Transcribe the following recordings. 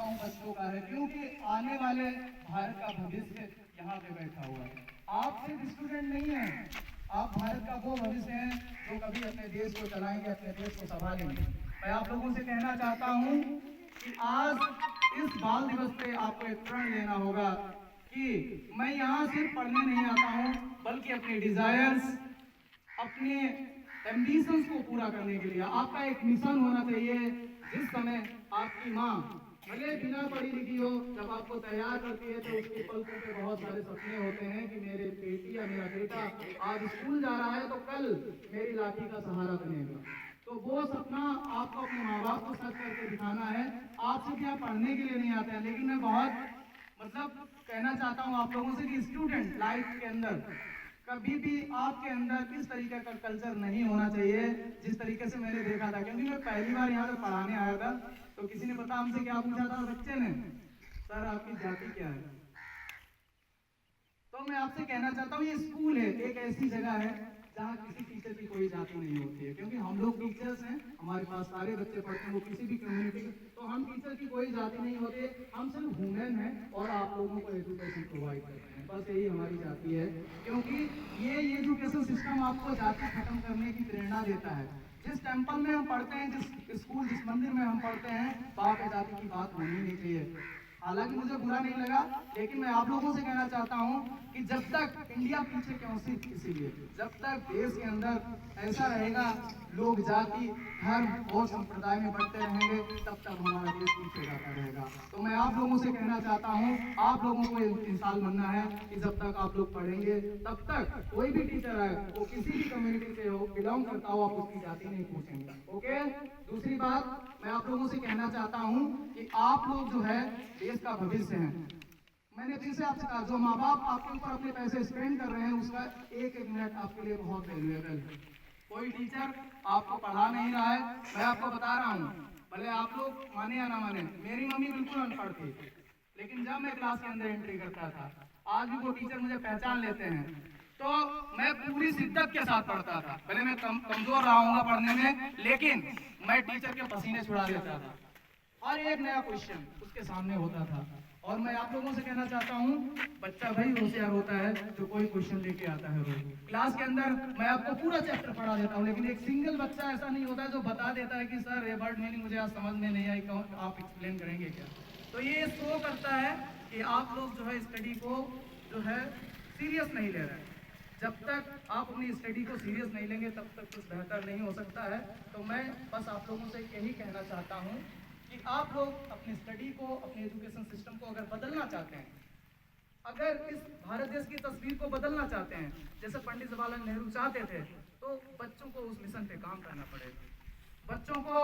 समझता हूँ बच्चों का है, क्योंकि आने वाले भारत का भविष्य यहाँ पे बैठा हुआ है। आप सिर्फ स्टूडेंट नहीं हैं, आप भारत का वो भविष्य हैं जो कभी अपने देश को चलाएंगे, अपने देश को संभालेंगे। मैं आप लोगों से कहना चाहता हूँ कि आज इस बाल दिवस पे आपको एक प्रण लेना होगा कि मैं यहाँ सिर्फ पढ़ने नहीं आता हूँ, बल्कि अपने डिजायर्स, अपने एम्बिशंस को पूरा करने के लिए आपका एक मिशन होना चाहिए। जिस समय आपकी माँ भले बिना पढ़ी लिखी हो, जब आपको तैयार करती है तो उसके पलकों पे बहुत सारे सपने होते हैं कि मेरे बेटी या मेरा बेटा आज स्कूल जा रहा है तो कल मेरी लाठी का सहारा बनेगा। तो वो सपना आपको अपने माँ बाप को सच करके दिखाना है। आप सिर्फ यहाँ पढ़ने के लिए नहीं आते हैं, लेकिन मैं बहुत कहना चाहता हूँ आप लोगों से कि स्टूडेंट लाइफ के अंदर कभी भी आपके अंदर इस तरीके का कल्चर नहीं होना चाहिए जिस तरीके से मैंने देखा था। क्योंकि मैं पहली बार यहाँ पे पढ़ाने आया था तो किसी ने पता हमसे क्या पूछा था, बच्चे ने, सर आपकी जाति क्या है। तो मैं आपसे कहना चाहता हूँ ये स्कूल है, एक ऐसी जगह है जहाँ किसी टीचर की कोई जाति नहीं होती है। क्योंकि हम लोग टीचर्स हैं, हमारे पास सारे बच्चे पढ़ते हैं, वो किसी भी कम्युनिटी, तो हम टीचर की कोई जाति नहीं होती, हम सिर्फ ह्यूमन हैं और आप लोगों को एजुकेशन प्रोवाइड करते हैं, बस यही हमारी जाति है। क्योंकि ये एजुकेशन सिस्टम आपको जाति खत्म करने की प्रेरणा देता है। जिस टेम्पल में हम पढ़ते हैं, जिस स्कूल, जिस मंदिर में हम पढ़ते हैं, वहाँ पे जाति की बात होनी नहीं चाहिए। हालांकि मुझे बुरा नहीं लगा, लेकिन मैं आप लोगों से कहना चाहता हूं कि जब तक इंडिया पीछे क्यों, सिर्फ इसीलिए जब तक देश के अंदर ऐसा रहेगा लोग जाति, धर्म और संप्रदाय में बढ़ते रहेंगे, तब तक हमारा देश पीछे जाता रहेगा। तो मैं आप लोगों से कहना चाहता हूं, आप लोगों को इंसान बनना है कि जब तक आप लोग पढ़ेंगे तब तक कोई भी टीचर है वो किसी भी कम्युनिटी से हो, बिलोंग करता हो, आप उसकी जाति नहीं पूछेंगे। ओके। दूसरी बात मैं आप लोगों से कहना चाहता हूं कि आप लोग जो है देश का भविष्य है। मैंने फिर से आपसे कहा, जो माँ बाप आपके ऊपर अपने पैसे स्पेंड कर रहे हैं उसका एक एक मिनट आपके लिए बहुत वैल्यूएबल है। कोई टीचर आपको पढ़ा नहीं रहा है, मैं आपको बता रहा हूँ, भले आप लोग माने या ना माने, मेरी मम्मी बिल्कुल अनपढ़ थी, लेकिन जब मैं क्लास के अंदर एंट्री करता था, आज भी वो टीचर मुझे पहचान लेते हैं, तो मैं पूरी शिद्दत के साथ पढ़ता था। भले मैं कमजोर रहा हूँ पढ़ने में, लेकिन मैं टीचर के पसीने छुड़ा देता था और एक नया क्वेश्चन उसके सामने होता था। और मैं आप लोगों से कहना चाहता हूँ, बच्चा भाई होशियार होता है जो कोई क्वेश्चन लेके आता है रोज क्लास के अंदर। मैं आपको पूरा चैप्टर पढ़ा देता हूँ, लेकिन एक सिंगल बच्चा ऐसा नहीं होता है जो बता देता है कि सर ये वर्ड मीनिंग मुझे आज समझ में नहीं आई, आप एक्सप्लेन करेंगे क्या। तो ये शो करता है कि आप लोग जो है स्टडी को जो है सीरियस नहीं ले रहे हैं। जब तक आप अपनी स्टडी को सीरियस नहीं लेंगे तब तक कुछ बेहतर नहीं हो सकता है। तो मैं बस आप लोगों से यही कहना चाहता हूँ कि आप लोग अपनी स्टडी को, अपने एजुकेशन सिस्टम को अगर बदलना चाहते हैं, अगर इस भारत देश की तस्वीर को बदलना चाहते हैं जैसे पंडित जवाहरलाल नेहरू चाहते थे, तो बच्चों को उस मिशन पे काम करना पड़ेगा। बच्चों को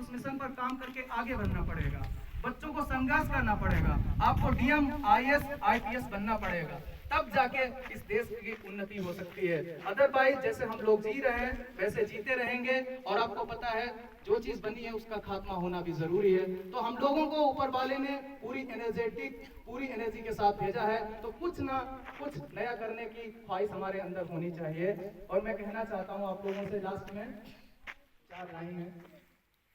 उस मिशन पर काम करके आगे बढ़ना पड़ेगा, बच्चों को संघर्ष करना पड़ेगा, आपको डीएम, आईएएस, आईपीएस बनना पड़ेगा, तब जाके इस देश की उन्नति हो सकती है। अदरवाइज जैसे हम लोग जी रहे हैं वैसे जीते रहेंगे, और आपको पता है जो चीज बनी है उसका खात्मा होना भी जरूरी है। तो हम लोगों को ऊपर वाले ने पूरी एनर्जी के साथ भेजा है, तो कुछ ना कुछ नया करने की ख्वाहिश हमारे अंदर होनी चाहिए। और मैं कहना चाहता हूँ आप लोगों से लास्ट में 4 लाइन है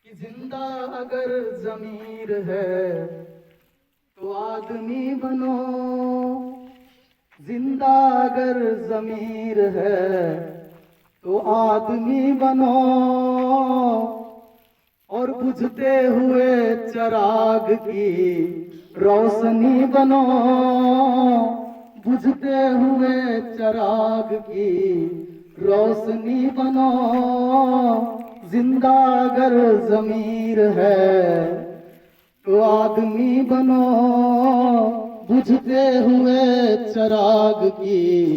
कि जिंदा अगर जमीर है तो आदमी बनो, जिंदा अगर जमीर है तो आदमी बनो, और बुझते हुए चिराग की रोशनी बनो, बुझते हुए चिराग की रोशनी बनो। जिंदा अगर जमीर है तो आदमी बनो, बुझते हुए चिराग की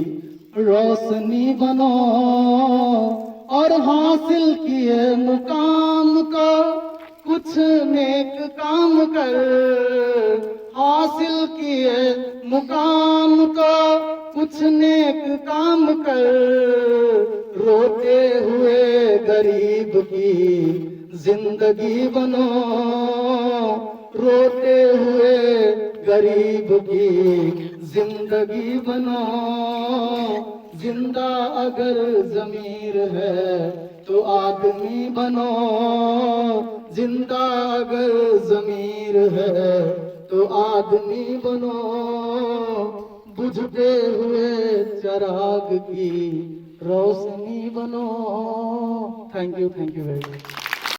रोशनी बनो, और हासिल किए मुकाम का कुछ नेक काम कर, हासिल किए मुकाम का कुछ नेक काम कर, रोते हुए गरीब की जिंदगी बनो, रोते हुए गरीब की जिंदगी बनो, जिंदा अगर ज़मीर है तो आदमी बनो, जिंदा अगर ज़मीर है तो आदमी बनो, बुझते हुए चिराग की रोशनी बनो। Thank you very much.